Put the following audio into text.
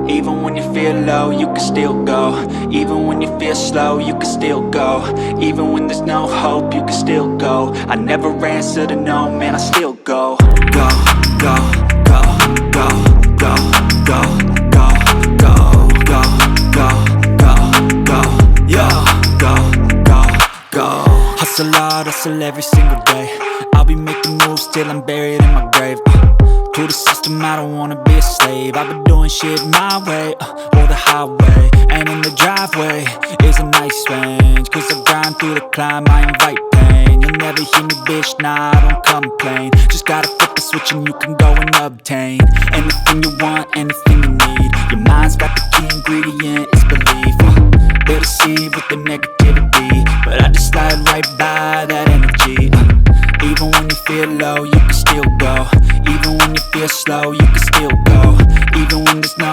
Even when you feel low, you can still go. Even when you feel slow, you can still go. Even when there's no hope, you can still go. I never answer to no, man, I still go. Go, go, go, go, go, go, go, go, go, go, go, go, yo, go, go, go. Hustle hard, hustle every single day. I'll be making moves till I'm buried in my grave. To the system, I don't wanna be a slave. I've been doing shit my way, or the highway. And in the driveway is a nice range, cause I grind through the climb, I invite pain. You'll never hear me, bitch, nah, I don't complain. Just gotta flip the switch and you can go and obtain anything you want, anything you need. Your mind's got the key ingredient, it's belief. They deceive with the negativity, but I just slide right by that energy. Even when you feel low, you can still go. Even when you feel slow, you can still go. Even when there's no